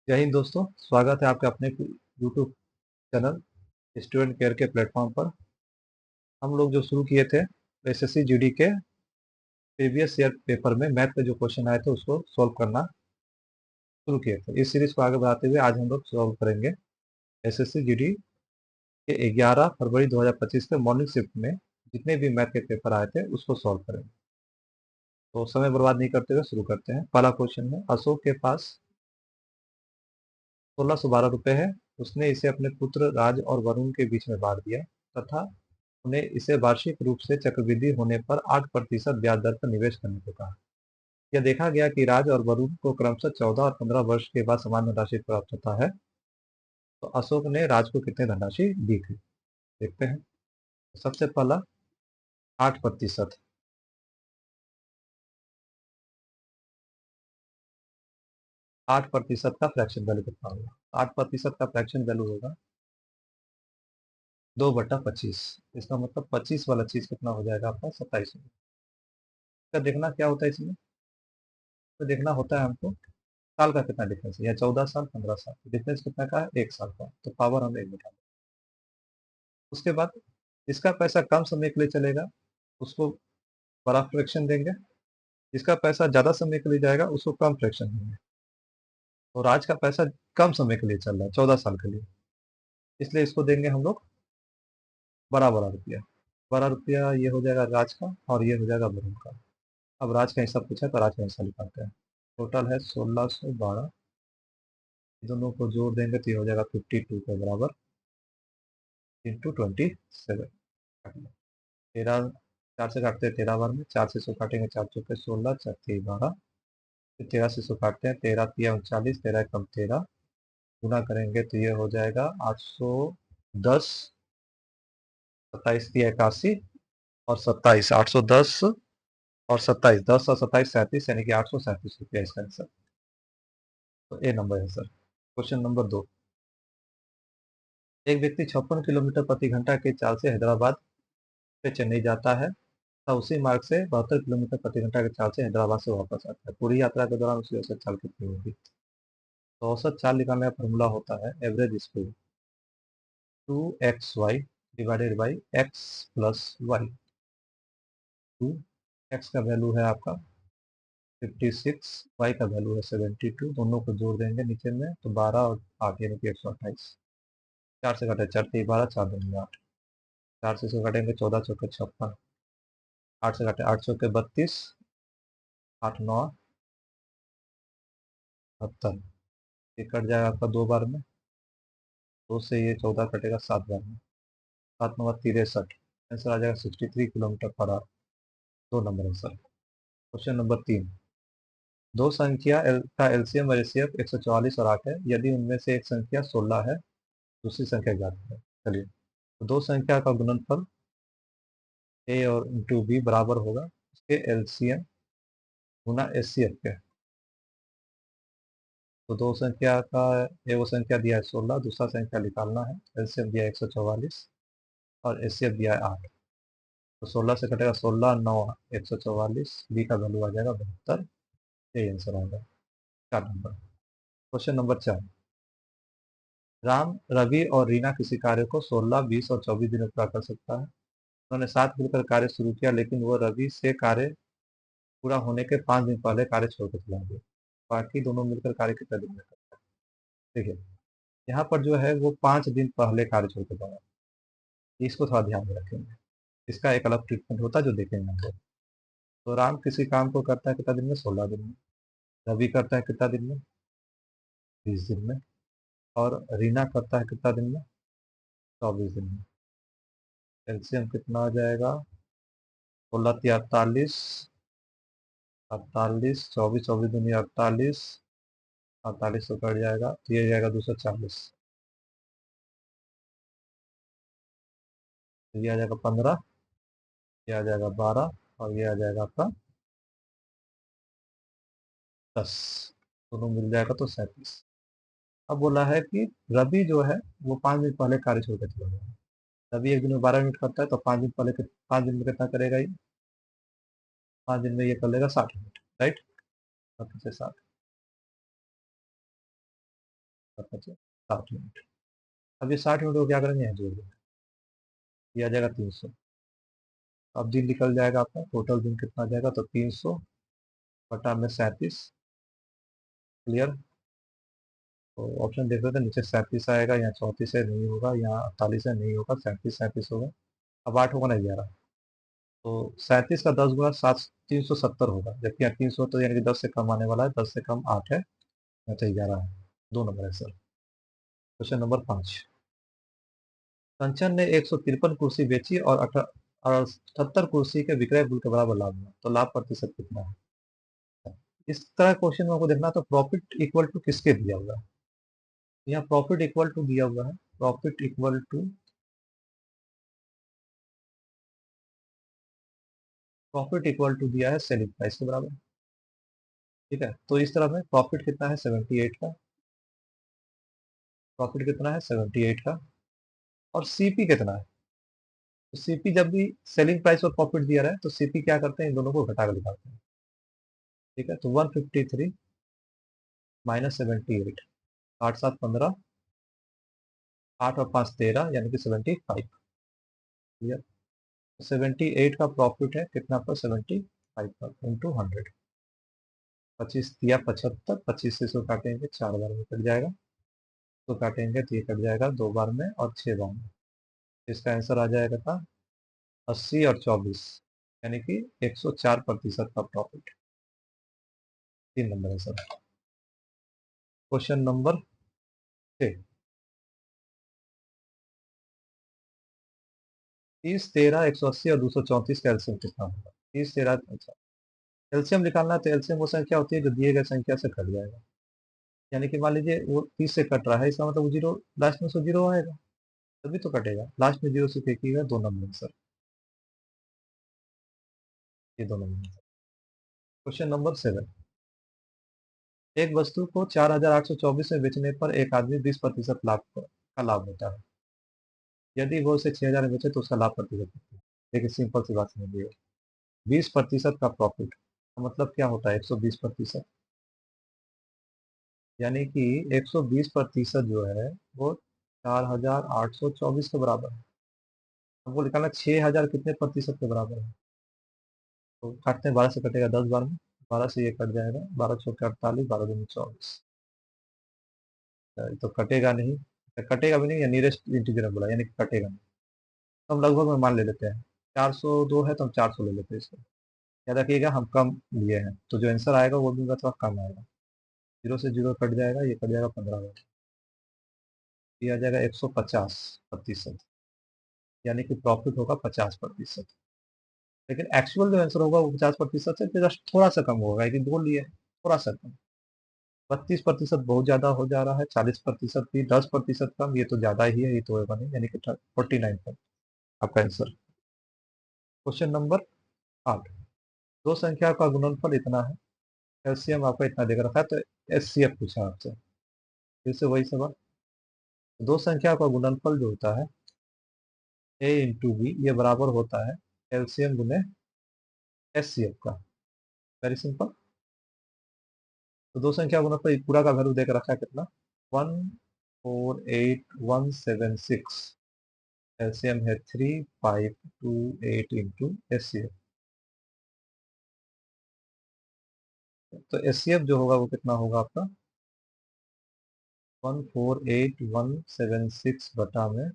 जय हिंद दोस्तों, स्वागत है आपके अपने यूट्यूब चैनल स्टूडेंट केयर के प्लेटफॉर्म पर। हम लोग जो शुरू किए थे एसएससी जीडी के प्रीवियस ईयर पेपर में मैथ के जो क्वेश्चन आए थे उसको सॉल्व करना शुरू किए थे। इस सीरीज को आगे बढ़ाते हुए आज हम लोग सॉल्व करेंगे एसएससी जीडी के 11 फरवरी 2025 के मॉर्निंग शिफ्ट में जितने भी मैथ के पेपर आए थे उसको सॉल्व करेंगे। तो समय बर्बाद नहीं करते हुए शुरू करते हैं। पहला क्वेश्चन है, अशोक के पास 1612 रुपए है। उसने इसे अपने पुत्र राज और वरुण के बीच में बांट दिया तथा उन्हें इसे वार्षिक रूप से चक्रवृद्धि होने पर 8% ब्याज दर पर निवेश करने को कहा। यह देखा गया कि राज और वरुण को क्रमशः 14 और 15 वर्ष के बाद समान धनराशि प्राप्त होता है। तो अशोक ने राज को कितनी धनराशि दी थी, देखते हैं। सबसे पहला 8%। 8% का फ्रैक्शन वैल्यू कितना होगा? 8% का फ्रैक्शन वैल्यू होगा 2/25। इसका मतलब 25 वाला चीज कितना हो जाएगा आपका? 27 होगा। इसका देखना क्या होता है इसमें, तो देखना होता है हमको साल का कितना डिफरेंस है, या 14 साल 15 साल डिफरेंस कितना का है? 1 साल का। तो पावर हम 1 बिठा। उसके बाद जिसका पैसा कम समय के लिए चलेगा उसको बड़ा फ्रैक्शन देंगे, जिसका पैसा ज्यादा समय के लिए जाएगा उसको कम फ्रैक्शन देंगे। और आज का पैसा कम समय के लिए चल रहा है, 14 साल के लिए, इसलिए इसको देंगे हम लोग बड़ा बड़ा रुपया। बड़ा रुपया ये हो जाएगा राज का और ये हो जाएगा वरुण का। अब राज का हिसाब पूछा तो राज का हिस्सा निकालते हैं। टोटल है 1612, दोनों को जोड़ देंगे तो ये हो जाएगा 52 के बराबर इंटू 27। 13, 4 से काटते हैं 13 बार में, 4 से 100 काटेंगे, 4 चौके 16, 4 3 12, फिर 13 से 100 काटते हैं, 13 तिया 39, 13 कम 13, गुना करेंगे तो ये हो जाएगा 810, 27 तिया 81 और 27, 810 और 27, 10 और 27 37, यानी कि 837 रुपया इसका आंसर। तो ए नंबर है सर। क्वेश्चन नंबर 2, एक व्यक्ति 56 किलोमीटर प्रति घंटा की चाल से हैदराबाद से चेन्नई जाता है तथा उसी मार्ग से 72 किलोमीटर प्रति घंटा की चाल से हैदराबाद से वापस आता है। पूरी यात्रा के दौरान उसकी औसत चाल कितनी होगी? तो औसत चाल निकालने का फॉर्मूला होता है average speed 2xy divided by x plus y. 2x का वैल्यू है आपका 56, y का वैल्यू है 72, दोनों को जोड़ देंगे नीचे में तो 12 और 8 यानी कि 128। 4 से घटे 4 3 12, 4 दूनी 8, 4 से इसको घटेंगे 14 चौके 56, 8 से घटे 8 चौके 32, 8 9 72। ये कट जाएगा आपका 2 बार में, 2 से ये 14 कटेगा 7 बार में, 7 9 63, आंसर आ जाएगा 63 kilometre per hour. 2 number answer. Question number 3, दो संख्या का एलसीएम और एचसीएफ 144 और 8 है। यदि उनमें से एक संख्या 16 है, दूसरी संख्या ज्ञात है। चलिए, तो दो संख्या का गुणनफल ए और इंटू बी बराबर होगा उसके एलसीएम गुना एचसीएफ के। तो दो संख्या का वो संख्या दिया है 16, दूसरा संख्या निकालना है, एलसीएम दिया है 144 और एचसीएफ दिया है 8। तो 16 से कटेगा 16 9 144, बी का वैल्यू आ जाएगा 72। यही आंसर आएगा 4 number. Question number 4, Ram Ravi और रीना किसी कार्य को 16 20 और 24 दिन में पूरा कर सकता है। उन्होंने साथ मिलकर कार्य शुरू किया, लेकिन वो रवि से कार्य पूरा होने के 5 दिन पहले कार्य छोड़कर चला गया। बाकी दोनों मिलकर कार्य कितने दिन में करते हैं? देखिए, यहाँ पर जो है वो 5 दिन पहले कार्य छोड़कर चला गया, इसको थोड़ा ध्यान में रखेंगे। इसका एक अलग ट्रीटमेंट होता है जो देखेंगे हम लोग। तो राम किसी काम को करता है कितना दिन में? 16 दिन में। रवि करता है कितना दिन में? 20 दिन में। और रीना करता है कितना दिन में? 24 दिन में। एलसीएम कितना आ जाएगा? 16 48, 48 24, 24 दूनी 48, 48 तो कट जाएगा तो ये जाएगा 240, तो ये आ जाएगा 15, ये आ जाएगा 12 और ये आ जाएगा आपका 10, दोनों मिल जाएगा तो 37। अब बोला है कि रवि जो है वो 5 दिन पहले कार्य छोड़ के चला गया। रवि एक दिन में 12 मिनट करता है तो 5 दिन पहले 5 दिन में कितना करेगा ये? 5 दिन में ये कर लेगा 60 मिनट, राइट? 7 से 7, बचे 60 यूनिट। अब ये 60 यूनिट को क्या करेंगे, यहाँ जोड़ देंगे, ये आ जाएगा 300। अब दिन निकल जाएगा आपका, टोटल दिन कितना आ जाएगा, तो 300 बटा में 37। क्लियर। तो ऑप्शन देख रहे थे, नीचे 37 आएगा, यहाँ 34 है नहीं होगा, यहाँ 48 है नहीं होगा, 37 होगा। अब 8 होगा ना 11, तो 37 का 10 गुना 7, 370 होगा, जबकि यहाँ 300 तो यानी कि 10 से कम आने वाला है, 10 से कम 8 है, यहाँ तो 11 है। 2 नंबर है सर। Question number 5। कंचन ने 153 कुर्सी बेची और 78 कुर्सी के विक्रय मूल्य के बराबर लाभ हुआ, तो लाभ प्रतिशत कितना है। इस तरह क्वेश्चन में आपको देखना, तो प्रॉफिट इक्वल टू किसके दिया हुआ है। यहाँ प्रॉफिट इक्वल टू दिया हुआ है, profit equal to, profit equal to दिया है सेलिंग प्राइस के बराबर। ठीक है, तो इस तरह में प्रॉफिट कितना है 78 का, प्रॉफिट कितना है 78 का, और सीपी कितना है। तो सीपी जब भी सेलिंग प्राइस और प्रॉफिट दिया रहा है, तो सीपी क्या करते हैं, इन दोनों को घटा कर दिखाते हैं। ठीक है, तो 153 माइनस 78, 8 7 15, 8 और 5 13, यानी कि 75। क्लियर। 78 का प्रॉफिट है कितना आपका, 75 का इंटू 100। 25 दिया 75, 25 से इसको काटेंगे 4 बार में कट जाएगा, तो काटेंगे तो ये कट जाएगा 2 बार में और 6 बार में। इसका आंसर आ जाएगा था 80 और 24, यानी कि 104% का प्रॉफिट। 3 नंबर है सर। Question number 6। 30 13 180 और 234 का एलसीएम कितना होगा। 30 13, अच्छा एलसीएम निकालना है, तो एलसीएम वो संख्या होती है जो दिए गए संख्या से कट जाएगा। यानी कि मान लीजिए वो 30 से कट रहा है, इसका मतलब वो जीरो, लास्ट में उसको जीरो आएगा, तभी तो कटेगा। लास्ट में जीरो से फेंकिएगा, 2 नंबर सर, ये 2 नंबर। Question number 7। एक वस्तु को 4824 में बेचने पर एक आदमी 20% लाभ का लाभ होता है। यदि वो उसे 6000 में बेचे तो उसका लाभ प्रतिशत कितना है। देखिए सिंपल सी बात समझिए, 20% का प्रॉफिट का मतलब क्या होता है, 120%। यानी कि 120% जो है वो 4824 के बराबर है। हमको निकालना 6000 कितने प्रतिशत के बराबर है, तो काटते हैं, 12 से कटेगा 10 बार में, 12 से ये कट जाएगा, 12 चौके 48, 12 दूनी 24, तो कटेगा नहीं, कटेगा भी नहीं, या नियरेस्ट इंटीजर बोला, यानी कि कटेगा नहीं। तो हम लगभग में मान ले लेते हैं, 402 है तो हम 400 ले लेते हैं इसको। याद रखिएगा हम कम लिए हैं, तो जो आंसर आएगा वो भी थोड़ा कम आएगा। जीरो से जीरो कट जाएगा, ये कट जाएगा 15 बार, ये आ जाएगा 150%, यानी कि प्रॉफिट होगा 50%। लेकिन एक्चुअल जो आंसर होगा वो 50% से जस्ट थोड़ा सा कम होगा, कि दो लिए थोड़ा सा कम। 32% बहुत ज्यादा हो जा रहा है, 40% भी, 10% कम, ये तो ज्यादा ही है, ये तो होगा नहीं, यानी कि 49 पर आपका आंसर। Question number 8। दो संख्या का गुणनफल इतना है, एलसीएम आपका इतना देकर रखा है, तो एचसीएफ पूछा आपसे, फिर से वही सवाल। दो संख्या का गुणनफल जो होता है ए इंटू बी, ये बराबर होता है एलसीएम गुने एचसीएफ का। Very simple. तो दो संख्या गुणनफल पूरा का वैल्यू देकर रखा है कितना, 148,176, एलसीएम है 3528 इंटू एचसीएफ। तो एचसीएफ जो होगा वो कितना होगा आपका, 148,176 बटा में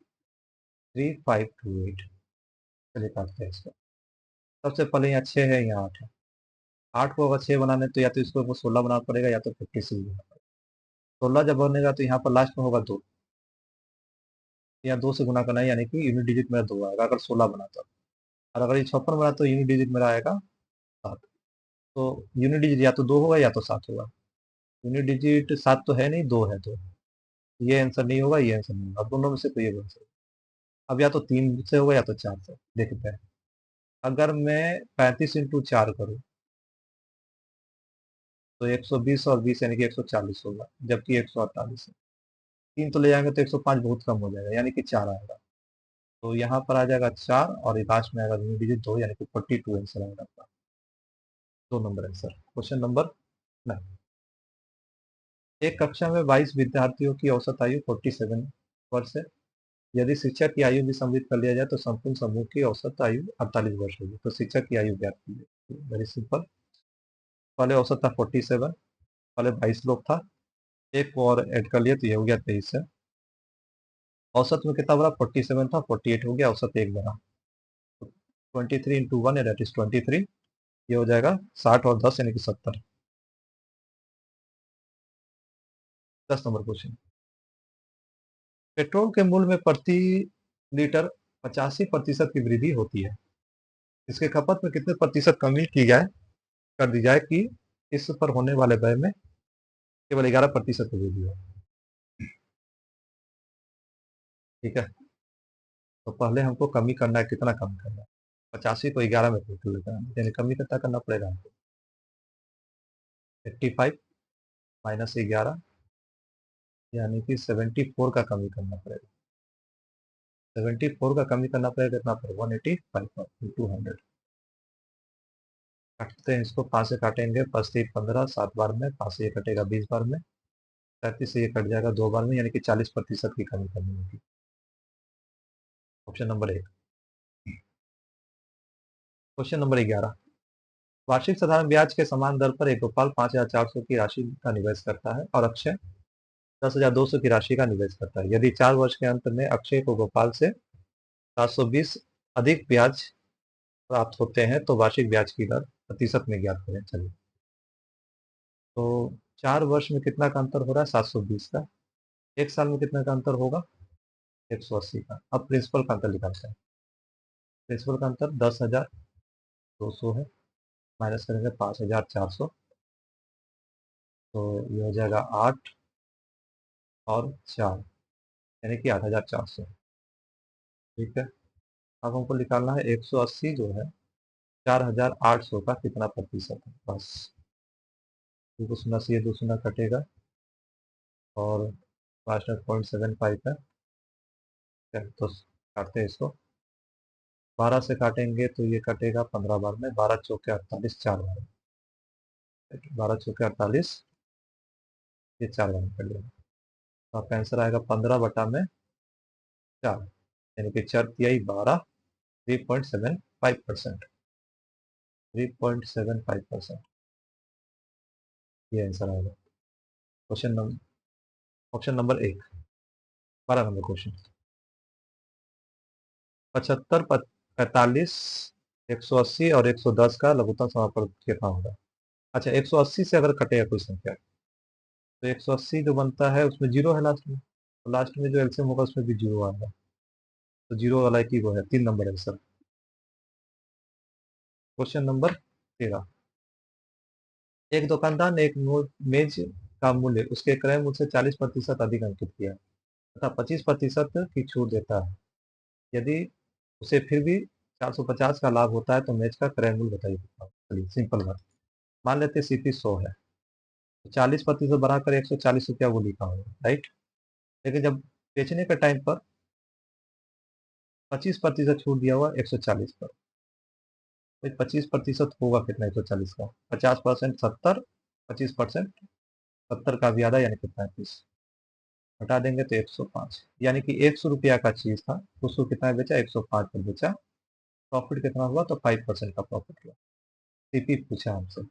3528। चलिए काटते हैं इसको। सबसे पहले यहाँ 6 है, यहाँ 8 है। 8 को अगर 6 बनाने तो या तो इसको 16 बनाना पड़ेगा, या तो 56 बनाना पड़ेगा। 16 जब बनेगा तो यहाँ पर लास्ट में होगा 2, यहाँ 2 से गुना करना है, यानी कि यूनिट डिजिट मेरा 2 आएगा अगर 16 बना तो। और अगर ये 56 बना तो यूनिट डिजिट मेरा आएगा 7। तो यूनिट डिजिट या तो 2 होगा या तो 7 होगा। यूनिट डिजिट 7 तो है नहीं, 2 है, तो ये आंसर नहीं होगा, ये आंसर नहीं होगा, अब दोनों में से कोई एक आंसर। अब या तो 3 से होगा या तो 4 से, देखते हैं। अगर मैं 35 इंटू 4 करूँ तो 120 और 20 यानी कि 140 होगा, जबकि 148 है। 3 तो ले जाएंगे तो 105 बहुत कम हो जाएगा, यानी कि 4 आएगा। तो यहाँ पर आ जाएगा 4, और लास्ट में आएगा यूनिट डिजिट 2, यानी कि 42 आंसर आएगा आपका। 2 नंबर आंसर। Question number 9। एक कक्षा में 22 विद्यार्थियों की औसत आयु 47 वर्ष है। यदि शिक्षक की आयु भी सम्मिलित कर लिया जाए तो संपूर्ण समूह की औसत आयु 48 वर्ष होगी। तो शिक्षक की आयु ज्ञात कीजिए। Very simple. पहले औसत था 47, पहले 22 लोग था, एक को और ऐड कर लिया तो ये हो गया 23 है। औसत में कितना बड़ा? 47 था, 48 हो गया, औसत एक बड़ा। 23 इंटू 1 दैट इज 23। ये हो जाएगा 60 और 10 यानी कि 70। 10 नंबर क्वेश्चन। पेट्रोल के मूल्य में प्रति लीटर 85% की वृद्धि होती है। इसके खपत में कितने प्रतिशत कमी की जाए कर दी जाए कि इस पर होने वाले व्यय में केवल 11% की वृद्धि हो। ठीक है, तो पहले हमको कमी करना है। कितना कम करना है? 85 को 11 में कैलकुलेट करना है, यानी कमी कितना करना पड़ेगा हमको? 85 माइनस 11 यानी कि 74 का कमी करना पड़ेगा। 74 का कमी करना पड़ेगा, कितना पड़ेगा? 185 टू 100। काटते हैं इसको, 5 से काटेंगे, 5 से 15, 7 बार में, 5 से ये कटेगा 20 बार में, 37 से ये कट जाएगा 2 बार में, यानी कि 40% की कमी करनी होगी। Option number 1। Question number 11। वार्षिक साधारण ब्याज के समान दर पर एक गोपाल 5,400 की राशि का निवेश करता है और अक्षय 10,200 की राशि का निवेश करता है। यदि 4 वर्ष के अंत में अक्षय को गोपाल से 720 अधिक ब्याज प्राप्त होते हैं तो वार्षिक ब्याज की दर प्रतिशत में ज्ञात करें। चलिए, तो 4 वर्ष में कितना का अंतर हो रहा है? 720 का। एक साल में कितना का अंतर होगा? 180 का। अब प्रिंसिपल का अंतर निकालते हैं। प्रिंसिपल का अंतर 10,200 है, माइनस करेंगे 5,400, तो ये हो जाएगा 8 और 4 यानी कि 8,400। ठीक है, अब हमको निकालना है 180 जो है 4,800 का कितना प्रतिशत है। बस दो शून्य से ये दो शून्य कटेगा और लास्ट में 0.75 है। तो काटते हैं इसको, 12 से काटेंगे तो ये कटेगा 15 बार में, 12 चौके 48, 4 बार में, 12 चौके 48, ये 4 बार में कर लिया। तो आपका आंसर आएगा 15/4, यानी कि 4×3 = 12, 3.75%। 3.75% ये आंसर आएगा। Question number option number 1। 12 number question. 75, 45, 180 और 110 का लघुत्तम समापन कितना होगा? अच्छा, 180 से अगर कटेगा कोई संख्या तो 180 जो बनता है उसमें जीरो है लास्ट में, तो लास्ट में जो एलसीएम होगा उसमें भी जीरो आएगा, तो जीरो वाला एक ही वो है। 3 नंबर आंसर। Question number 13। एक दुकानदार ने एक मेज का मूल्य उसके क्रय मूल्य से 40% अधिक अंकित किया तथा 25% की छूट देता है। यदि उसे फिर भी 450 का लाभ होता है तो मेज का क्रय मूल्य बताइए कितना। चलिए सिंपल बात, मान लेते सीपी 100 है, तो 40% बढ़ाकर 140 रुपया वो लिखा होगा, राइट। लेकिन जब बेचने के टाइम पर 25% छूट दिया हुआ 140 पर, तो 25% होगा कितना 140 का? 50% 70, 25% 70 का भी आधा यानी कि 35, हटा देंगे तो 105, यानी कि 100 रुपया का चीज था, उसको कितना बेचा? 105 पर बेचा। प्रॉफिट कितना हुआ? तो 5% का प्रॉफिट हुआ। सीपी पूछा हमसे,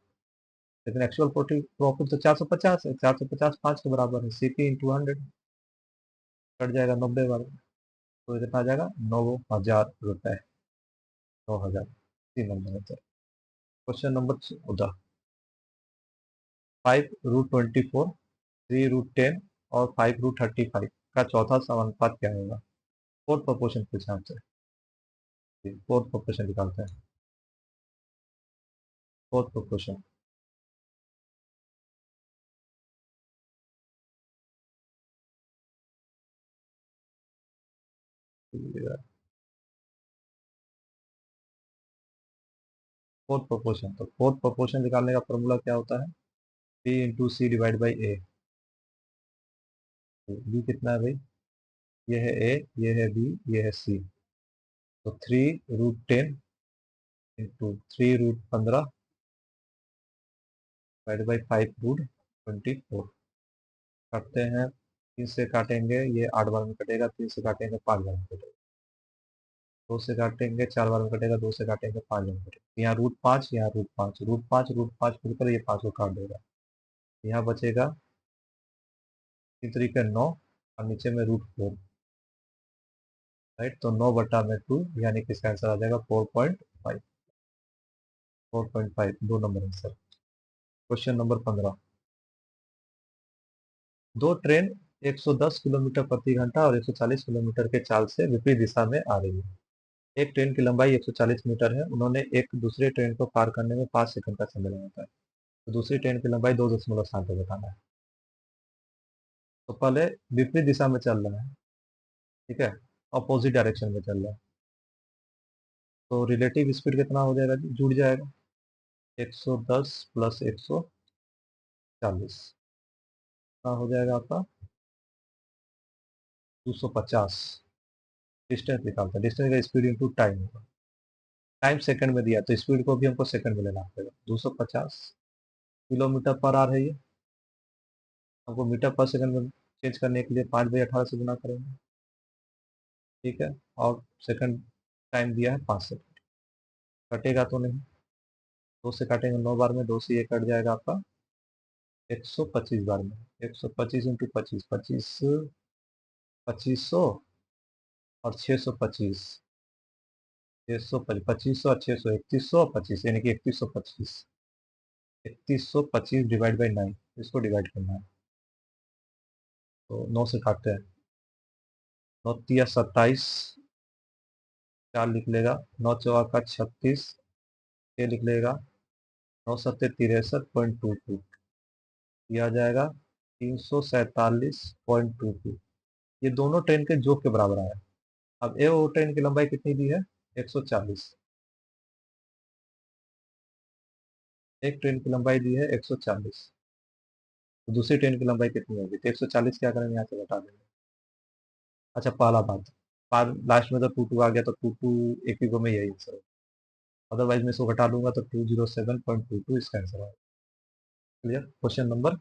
लेकिन एक्चुअल प्रॉफिट तो 450 है, 450 5 के बराबर है, सीपी इंटू 100 कट जाएगा 90 बार, तो कितना आ जाएगा? 9,000 रुपए। 9,000। 3 नंबर है। Question number 14। 5√24, 3√10 और 5√35 का चौथा समानुपात क्या होगा? फोर्थ प्रोपोर्शन पूछा हमसे। फोर्थ प्रोपोर्शन निकालते हैं। फोर्थ प्रोपोर्शन, फोर्थ प्रोपोर्शन, तो फोर्थ प्रोपोर्शन निकालने का फॉर्मूला क्या होता है? B/C/A। बी कितना है भाई? ये है ए, ये है बी, ये है सी, तो 3√10 इंटू 3√15 डिवाइड बाई 5√24। काटते हैं, 3 से काटेंगे ये 8 बार में कटेगा, 3 से काटेंगे 5 बार में कटेगा, 2 से काटेंगे 4 बार में कटेगा, 2 से काटेंगे 5 बार में कटेगा, यहाँ √5, यहाँ √5, √5 मिलकर ये 5 को काट देगा, यहाँ बचेगा 3 तरीके 9 और नीचे में √4, राइट। तो 9/2 यानी कि इसका आंसर आ जाएगा 4.5। 4.5 2 नंबर आंसर। Question number 15। दो ट्रेन 110 किलोमीटर प्रति घंटा और 140 किलोमीटर के चाल से विपरीत दिशा में आ रही है। एक ट्रेन की लंबाई 140 मीटर है, उन्होंने एक दूसरे ट्रेन को पार करने में 5 सेकंड का समय लगाता है, तो दूसरी ट्रेन की लंबाई 2.7 बताना है। तो पहले विपरीत दिशा में चल रहा है, ठीक है, अपोजिट डायरेक्शन में चल रहा है, तो रिलेटिव स्पीड कितना हो जाएगा जी, जुड़ जाएगा 110 प्लस 140 कितना हो जाएगा आपका 250। डिस्टेंस निकालता है, डिस्टेंस का स्पीड इंटू टाइम होगा, टाइम सेकंड में दिया तो स्पीड को भी हमको सेकंड में लेना पड़ेगा। 250 किलोमीटर पर आवर है ये, हमको मीटर पर सेकंड में चेंज करने के लिए 5/18 से गुना करेंगे, ठीक है। और सेकंड टाइम दिया है 5 सेकंड, कटेगा तो नहीं, 2 से काटेंगे 9 बार में, 2 से ये कट जाएगा आपका 125 बार में, 125 इंटू 25, 25 2500 और 625, 2500 और 600, 3125 यानी कि 3125, 3125 डिवाइड बाई 9, इसको डिवाइड करना है, तो 9 से काटते हैं, 9 तिया 27, 4 लिख लेगा, 9 चौका 36, 6 लिख लेगा, 9 सत्ते 63.22, ये आ जाएगा 347.22। ये दोनों ट्रेन के जोक के बराबर आया। अब ए वो ट्रेन की लंबाई कितनी दी है 140, एक ट्रेन की लंबाई दी है 140, तो दूसरी ट्रेन की लंबाई कितनी होगी, तो 140 क्या करेंगे यहाँ से बता देंगे। अच्छा पहला बात, बाद लास्ट में तो 22 आ गया तो 22 एक ही को में यही आंसर है, अदरवाइज मैं इसको घटा लूंगा तो 207.22 इसका आंसर है। क्लियर। Question number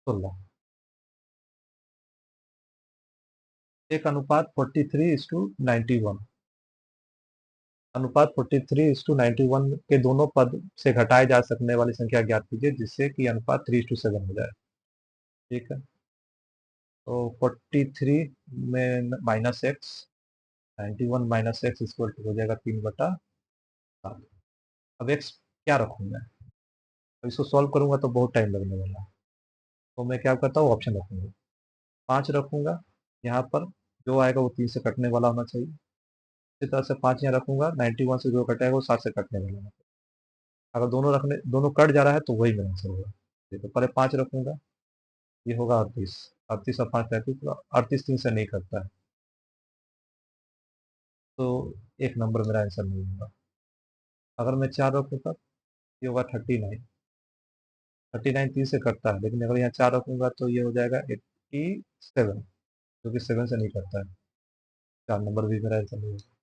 16। एक अनुपात 43:91, अनुपात 43:91 के दोनों पद से घटाए जा सकने वाली संख्या ज्ञात कीजिए जिससे कि अनुपात 3:7 हो जाए, ठीक है। तो 43 में -x, 91 -x इक्वल टू हो जाएगा 3/7। अब x क्या रखूंगा, अब इसको सॉल्व करूंगा तो बहुत टाइम लगने वाला है, तो मैं क्या करता हूँ ऑप्शन रखूंगा, 5 रखूंगा, यहाँ पर जो आएगा वो 3 से कटने वाला होना चाहिए, इसी तरह से 5 यहाँ रखूंगा, 91 से जो कटेगा वो 7 से कटने वाला होना चाहिए, अगर दोनों कट जा रहा है तो वही मेरा आंसर होगा। तो पहले 5 रखूंगा, ये होगा 38, 38 और 5 35, तो 38 3 से नहीं कटता है, तो एक नंबर मेरा आंसर नहीं होगा। अगर मैं 4 रखूँ तब ये होगा 39, 39 3 से कटता है, लेकिन अगर यहाँ 4 रखूंगा तो ये हो जाएगा 87, जो कि 7 से नहीं कटता है, 4 नंबर भी मेरा आंसर नहीं होगा।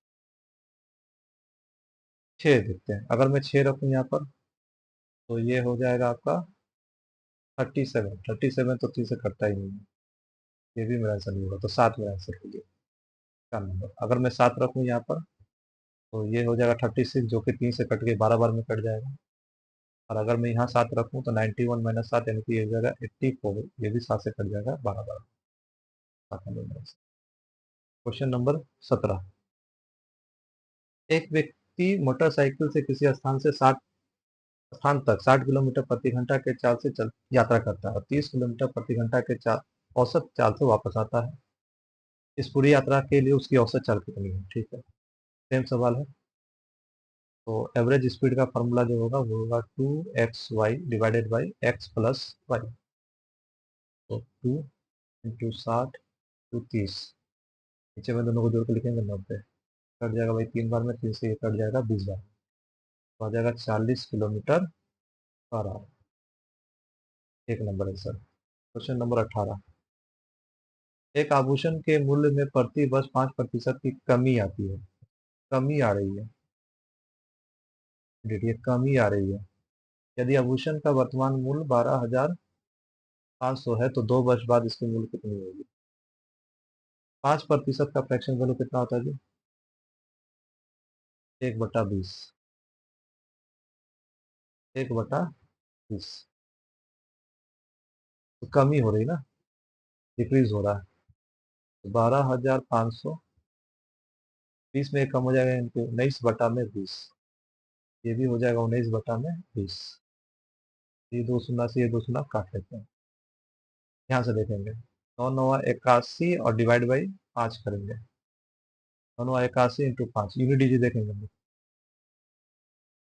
6 देखते हैं, अगर मैं 6 रखूँ यहाँ पर तो ये हो जाएगा आपका 37, 37 तो 3 से कटता ही नहीं है, ये भी मेरा आंसर नहीं होगा, तो 7 मेरा आंसर हो गया, 4 नंबर। अगर मैं 7 रखूँ यहाँ पर तो ये हो जाएगा 36, जो कि 3 से कट के 12 बार में कट जाएगा, और अगर मैं यहाँ 7 रखूँ तो 91 - 7 यानी कि ये हो जाएगा 84, ये भी 7 से कट जाएगा 12 बार। 7 नंबर मेरा आंसर। Question number 17। एक व्यक्ति मोटरसाइकिल से किसी स्थान तक 60 किलोमीटर प्रति घंटा के चाल से यात्रा करता है और 30 किलोमीटर प्रति घंटा के औसत चाल से वापस आता है। इस पूरी यात्रा के लिए उसकी औसत चाल कितनी है, ठीक है, सेम सवाल है। तो एवरेज स्पीड का फॉर्मूला जो होगा वो होगा 2xy divided by x plus y, तो 2 इंटू 60 टू 30, नीचे में दोनों को जोड़ के लिखेंगे 90, कट जाएगा भाई 3 बार में, 3 से ये कट जाएगा 20 बार, तो आ जाएगा 40 किलोमीटर पर आवर, एक नंबर है सर। Question number 18। एक आभूषण के मूल्य में प्रति वर्ष 5% की कमी आती है, कमी आ रही है, देखिए कमी आ रही है, यदि आभूषण का वर्तमान मूल्य 12,000 500 है तो 2 वर्ष बाद इसकी मूल्य कितनी होगी? 5% का फ्रैक्शन वैल्यू कितना होता है जी? 1/20। 1/20 तो कम ही हो रही ना, डिक्रीज हो रहा है। तो 12,500, 20 में एक कम हो जाएगा, इनके 19/20। ये भी हो जाएगा 19/20। ये दो शून्य से ये दो शून्य काट लेते हैं। ध्यान से देखेंगे, 9×9 = 81 और डिवाइड बाई 5 करेंगे। 9×9 = 81 इंटू 5, यूनिट डिजिट देखेंगे हम।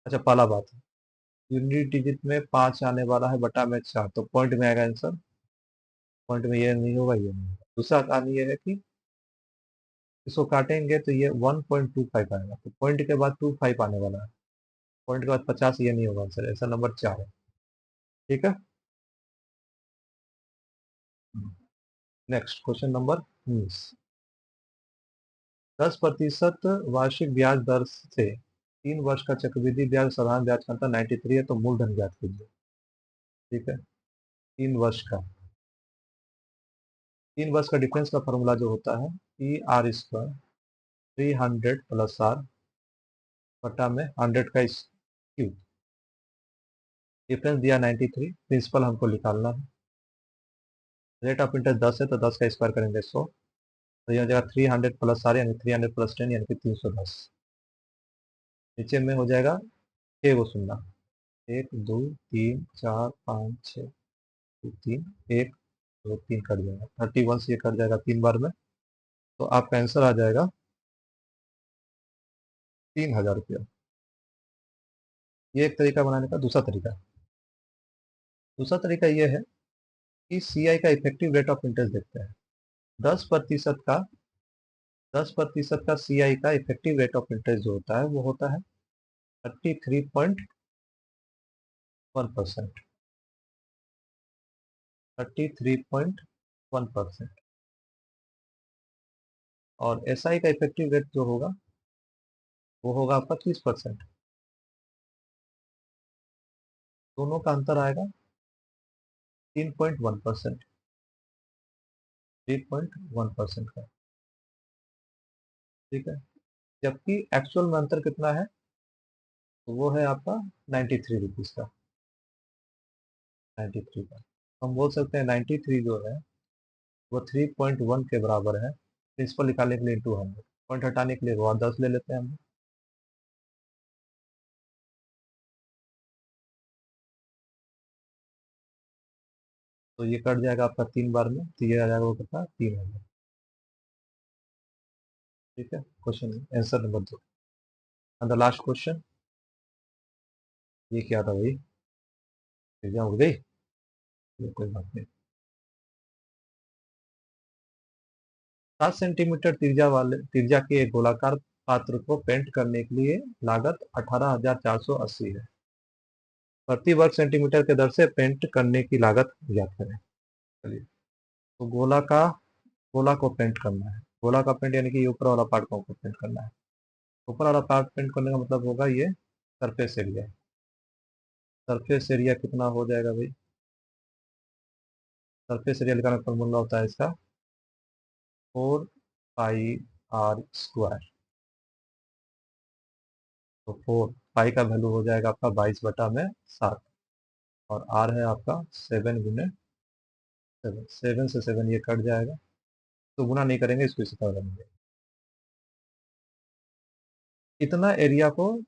अच्छा, पहला बात है, यूनिट डिजिट में 5 आने वाला है, बटा में 4, तो पॉइंट में आएगा आंसर। पॉइंट में ये नहीं होगा, ये नहीं होगा। दूसरा काम ये है कि इसको काटेंगे तो ये 1.25 आएगा, तो पॉइंट के बाद 25 आने वाला है। पॉइंट के बाद 50, ये नहीं होगा आंसर, ऐसा नंबर 4 है। ठीक है। Next question number 19। 10% वार्षिक ब्याज दर से 3 वर्ष का चक्रवृद्धि ब्याज साधारण ब्याज का अंतर 93 है, तो मूलधन ज्ञात कीजिए। ठीक है, 3 वर्ष का, 3 वर्ष का डिफरेंस का फॉर्मूला जो होता है ER² 300 + R बटा में 100 का क्यूब। डिफरेंस दिया 93, प्रिंसिपल हमको निकालना है। रेट ऑफ इंटरेस्ट 10 है, तो 10 का स्क्वायर करेंगे 100, तो यह हो जाएगा 300 + R यानी 300 + 10 यानी कि 310। नीचे में हो जाएगा 6 गो शून्य, 1 2 3 4 5 6 3, 1 2 3 कट जाएगा, 31 से ये कट जाएगा 3 बार में, तो आपका आंसर आ जाएगा 3,000 रुपया। ये एक तरीका बनाने का। दूसरा तरीका ये है कि CI का इफेक्टिव रेट ऑफ इंटरेस्ट देखते हैं। 10% का 10% का CI का इफेक्टिव रेट ऑफ इंटरेस्ट जो होता है वो होता है 33.1%। 33.1%। और SI का इफेक्टिव रेट जो होगा वो होगा आपका 30%। दोनों का अंतर आएगा 3.1%। 3.1% का। ठीक है, जबकि एक्चुअल में अंतर कितना है, तो वो है आपका 93 रुपीज़ का। 93 का हम बोल सकते हैं 93 जो है वो 3.1 के बराबर है। प्रिंसिपल निकालने के लिए इंटू 100, पॉइंट हटाने के लिए वो 10 ले लेते हैं हम। तो ये कट जाएगा आपका 3 बार में, तो ये आ जाएगा वो कितना, 3,000। ठीक है, question answer number 2। And the last question, ये क्या था भाई, एग्जाम हो गई, ये कोई बात नहीं। 7 सेंटीमीटर त्रिज्या के एक गोलाकार पात्र को पेंट करने के लिए लागत 18,480 है। प्रति वर्ग सेंटीमीटर के दर से पेंट करने की लागत ज्ञात करें। चलिए, तो गोला को पेंट करना है। गोला का पेंट यानी कि ये ऊपर वाला पार्ट को पेंट करना है। ऊपर वाला पार्ट पेंट करने का मतलब होगा ये सरफेस एरिया। सरफेस एरिया कितना हो जाएगा भाई, सरफेस एरिया निकालने का फॉर्मूला होता है इसका 4πr²। तो 4 का वैल्यू हो जाएगा आपका 22/7, और आर है आपका 7 × 7। 7 से 7 ये कट जाएगा, तो गुना नहीं करेंगे, इसको इसी तरह करेंगे। इतना एरिया को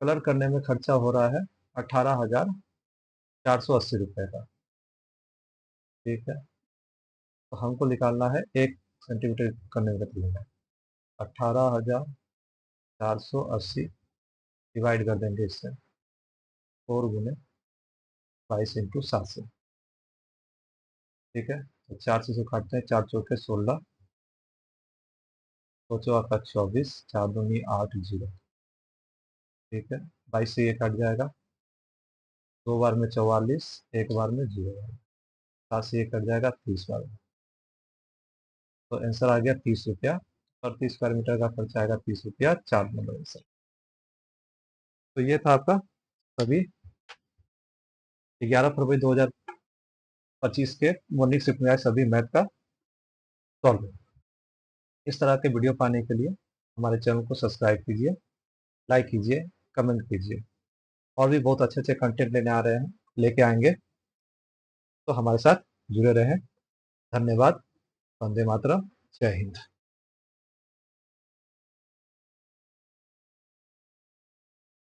कलर करने में खर्चा हो रहा है 18,480 रुपये का। ठीक है, तो हमको निकालना है 1 सेंटीमीटर करने में कितना लगेगा। 18,480 डिवाइड कर देंगे इससे 4 × 22 × 7 से। ठीक है, तो 4 से काटते हैं, 4 चौके 16, 2 आपका 24, 4 दूनी 8 0। ठीक है, 22 से ये कट जाएगा, 2 बार में 44, 1 बार में 0। 7 से ये कट जाएगा 30 बार में, तो आंसर आ गया 30 रुपया। प्रति स्क्वायर मीटर का खर्चा आएगा 30 रुपया, 4 नंबर आंसर। तो ये था आपका सभी 11 फरवरी 2000 25 के मॉर्निंग शिफ्ट में आए सभी मैथ का सॉल्व। इस तरह के वीडियो पाने के लिए हमारे चैनल को सब्सक्राइब कीजिए, लाइक कीजिए, कमेंट कीजिए। और भी बहुत अच्छे अच्छे कंटेंट लेके आएंगे, तो हमारे साथ जुड़े रहें। धन्यवाद। वंदे मातरम। जय हिंद।